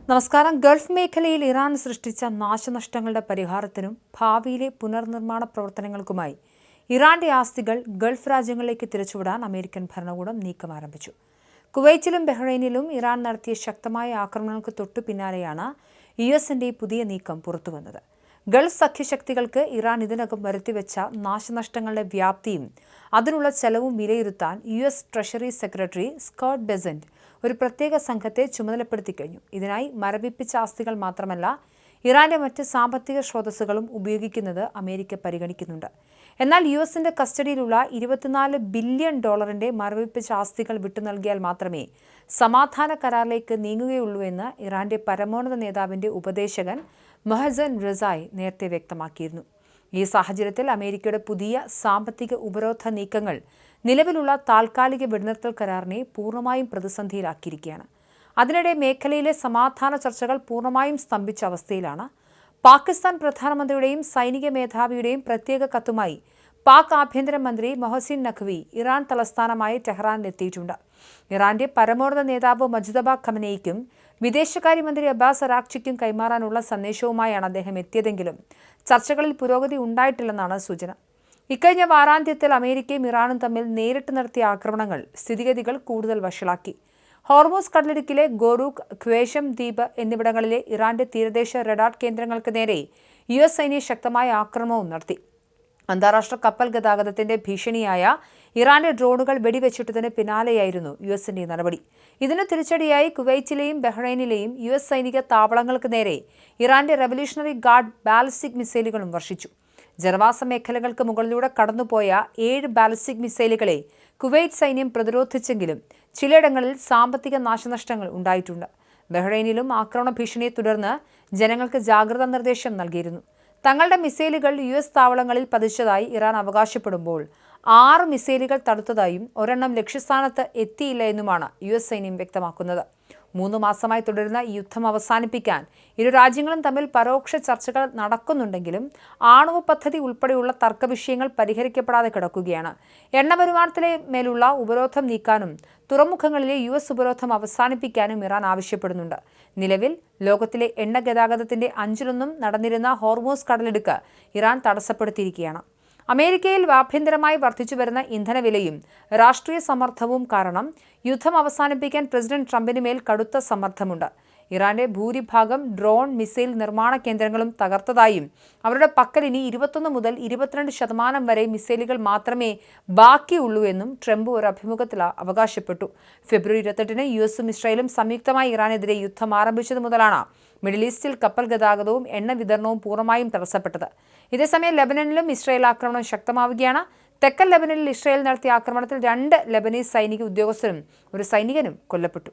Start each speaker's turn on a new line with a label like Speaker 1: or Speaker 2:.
Speaker 1: നമസ്കാരം. ഗൾഫ് മേഖലയിൽ ഇറാൻ സൃഷ്ടിച്ച നാശനഷ്ടങ്ങളുടെ പരിഹാരത്തിനും ഭാവിയിലെ പുനർനിർമ്മാണ പ്രവർത്തനങ്ങൾക്കുമായി ഇറാന്റെ ആസ്തികൾ ഗൾഫ് രാജ്യങ്ങളിലേക്ക് തിരിച്ചുവിടാൻ അമേരിക്കൻ ഭരണകൂടം നീക്കം ആരംഭിച്ചു. കുവൈറ്റിലും ബഹ്റൈനിലും ഇറാൻ നടത്തിയ ശക്തമായ ആക്രമണങ്ങൾക്ക് തൊട്ടു പിന്നാലെയാണ് യുഎസിന്റെ പുതിയ നീക്കം പുറത്തുവന്നത്. ഗൾഫ് സഖ്യശക്തികൾക്ക് ഇറാൻ ഇതിനകം വരുത്തിവെച്ച നാശനഷ്ടങ്ങളുടെ വ്യാപ്തിയും അതിനുള്ള ചെലവും വിലയിരുത്താൻ US treasury secretary Scott Bessent ഒരു പ്രത്യേക സംഘത്തെ ചുമതലപ്പെടുത്തി കഴിഞ്ഞു. ഇതിനായി മരവിപ്പിച്ച ആസ്തികൾ മാത്രമല്ല, ഇറാന്റെ മറ്റ് സാമ്പത്തിക സ്രോതസ്സുകളും ഉപയോഗിക്കുന്നത് അമേരിക്ക പരിഗണിക്കുന്നുണ്ട്. എന്നാൽ യുഎസിന്റെ കസ്റ്റഡിയിലുള്ള $24 ബില്യൺ മരവിപ്പിച്ച ആസ്തികൾ വിട്ടുനൽകിയാൽ മാത്രമേ സമാധാന കരാറിലേക്ക് നീങ്ങുകയുള്ളൂ എന്ന് ഇറാന്റെ പരമോന്നത നേതാവിന്റെ ഉപദേശകൻ മൊഹസൻ റസായി നേരത്തെ വ്യക്തമാക്കിയിരുന്നു. ഈ സാഹചര്യത്തിൽ അമേരിക്കയുടെ പുതിയ സാമ്പത്തിക ഉപരോധ നീക്കങ്ങൾ നിലവിലുള്ള താൽക്കാലിക വെടിനിർത്തൽ കരാറിനെ പൂർണ്ണമായും പ്രതിസന്ധിയിലാക്കിയിരിക്കുകയാണ്. അതിനിടെ മേഖലയിലെ സമാധാന ചർച്ചകൾ പൂർണ്ണമായും സ്തംഭിച്ച അവസ്ഥയിലാണ്. പാകിസ്ഥാൻ പ്രധാനമന്ത്രിയുടെയും സൈനിക മേധാവിയുടെയും പ്രത്യേക കത്തുമായി പാക് ആഭ്യന്തരമന്ത്രി മൊഹസിൻ നഖ്വി ഇറാൻ തലസ്ഥാനമായ ടെഹ്റാനിലെത്തിയിട്ടുണ്ട്. ഇറാന്റെ പരമോന്നത നേതാവ് മുജ്തബ ഖമനേയിക്കും വിദേശകാര്യമന്ത്രി അബ്ബാസ് അറാക്ചിക്കും കൈമാറാനുള്ള സന്ദേശവുമായാണ് അദ്ദേഹം എത്തിയതെങ്കിലും ചർച്ചകളിൽ പുരോഗതി ഉണ്ടായിട്ടില്ലെന്നാണ് സൂചന. ഇക്കഴിഞ്ഞ വാരാന്ത്യത്തിൽ അമേരിക്കയും ഇറാനും തമ്മിൽ നേരിട്ട് നടത്തിയ ആക്രമണങ്ങൾ സ്ഥിതിഗതികൾ കൂടുതൽ വഷളാക്കി. ഹോർമൂസ് കടലിടുക്കിലെ ഗോറൂഖ്, ഖ്വേഷം ദ്വീപ് എന്നിവിടങ്ങളിലെ ഇറാന്റെ തീരദേശ റഡാർ കേന്ദ്രങ്ങൾക്ക് നേരെ യുഎസ് സൈന്യം ശക്തമായ ആക്രമണവും നടത്തി. അന്താരാഷ്ട്ര കപ്പൽ ഗതാഗതത്തിന്റെ ഭീഷണിയായ ഇറാന്റെ ഡ്രോണുകൾ വെടിവെച്ചിട്ടതിന് പിന്നാലെയായിരുന്നു യുഎസിന്റെ നടപടി. ഇതിനു തിരിച്ചടിയായി കുവൈറ്റിലെയും ബഹ്റൈനിലെയും യുഎസ് സൈനിക താവളങ്ങൾക്ക് നേരെ ഇറാന്റെ റവല്യൂഷണറി ഗാർഡ് ബാലിസ്റ്റിക് മിസൈലുകളും വർഷിച്ചു. ജനവാസ മേഖലകൾക്ക് മുകളിലൂടെ കടന്നുപോയ 7 ബാലിസ്റ്റിക് മിസൈലുകളെ കുവൈറ്റ് സൈന്യം പ്രതിരോധിച്ചെങ്കിലും ചിലയിടങ്ങളിൽ സാമ്പത്തിക നാശനഷ്ടങ്ങൾ ഉണ്ടായിട്ടുണ്ട്. ബഹ്റൈനിലും ആക്രമണ ഭീഷണിയെ തുടർന്ന് ജനങ്ങൾക്ക് ജാഗ്രതാ നിർദ്ദേശം നൽകിയിരുന്നു. തങ്ങളുടെ മിസൈലുകൾ യുഎസ് താവളങ്ങളിൽ പതിച്ചതായി ഇറാൻ അവകാശപ്പെടുമ്പോൾ 6 മിസൈലുകൾ തടുത്തതായും ഒരെണ്ണം ലക്ഷ്യസ്ഥാനത്ത് എത്തിയില്ല എന്നുമാണ് യുഎസ് സൈന്യം വ്യക്തമാക്കുന്നത്. 3 മാസമായി തുടരുന്ന ഈ യുദ്ധം അവസാനിപ്പിക്കാൻ ഇരു രാജ്യങ്ങളും തമ്മിൽ പരോക്ഷ ചർച്ചകൾ നടക്കുന്നുണ്ടെങ്കിലും ആണവ പദ്ധതി ഉൾപ്പെടെയുള്ള തർക്കവിഷയങ്ങൾ പരിഹരിക്കപ്പെടാതെ കിടക്കുകയാണ്. എണ്ണ വരുമാനത്തിലെ മേലുള്ള ഉപരോധം നീക്കാനും തുറമുഖങ്ങളിലെ യുഎസ് ഉപരോധം അവസാനിപ്പിക്കാനും ഇറാൻ ആവശ്യപ്പെടുന്നുണ്ട്. നിലവിൽ ലോകത്തിലെ എണ്ണ ഗതാഗതത്തിന്റെ 1/5 നടന്നിരുന്ന ഹോർമൂസ് കടലിടുക്ക് ഇറാൻ തടസ്സപ്പെടുത്തിയിരിക്കുകയാണ്. അമേരിക്കയിൽ ആഭ്യന്തരമായി വർദ്ധിച്ചുവരുന്ന ഇന്ധനവിലയും രാഷ്ട്രീയ സമ്മർദ്ദവും കാരണം യുദ്ധം അവസാനിപ്പിക്കാൻ പ്രസിഡന്റ് ട്രംപിന് മേൽ കടുത്ത സമ്മർദ്ദമുണ്ട്. ഇറാന്റെ ഭൂരിഭാഗം ഡ്രോൺ, മിസൈൽ നിർമ്മാണ കേന്ദ്രങ്ങളും തകർത്തതായും അവരുടെ പക്കൽ ഇനി 21 മുതൽ 22% വരെ മിസൈലുകൾ മാത്രമേ ബാക്കിയുള്ളൂ എന്നും ട്രംപ് ഒരു അഭിമുഖത്തിൽ അവകാശപ്പെട്ടു. ഫെബ്രുവരി 28-ന് യുഎസും ഇസ്രായേലും സംയുക്തമായി ഇറാനെതിരെ യുദ്ധം ആരംഭിച്ചതു മുതലാണ് മിഡിൽ ഈസ്റ്റിൽ കപ്പൽ ഗതാഗതവും എണ്ണ വിതരണവും പൂർണ്ണമായും തടസ്സപ്പെട്ടത്. ഇതേസമയം ലെബനനിലും ഇസ്രായേൽ ആക്രമണം ശക്തമാവുകയാണ്. തെക്കൻ ലെബനനിൽ ഇസ്രായേൽ നടത്തിയ ആക്രമണത്തിൽ 2 ലെബനീസ് സൈനിക ഉദ്യോഗസ്ഥരും ഒരു സൈനികനും കൊല്ലപ്പെട്ടു.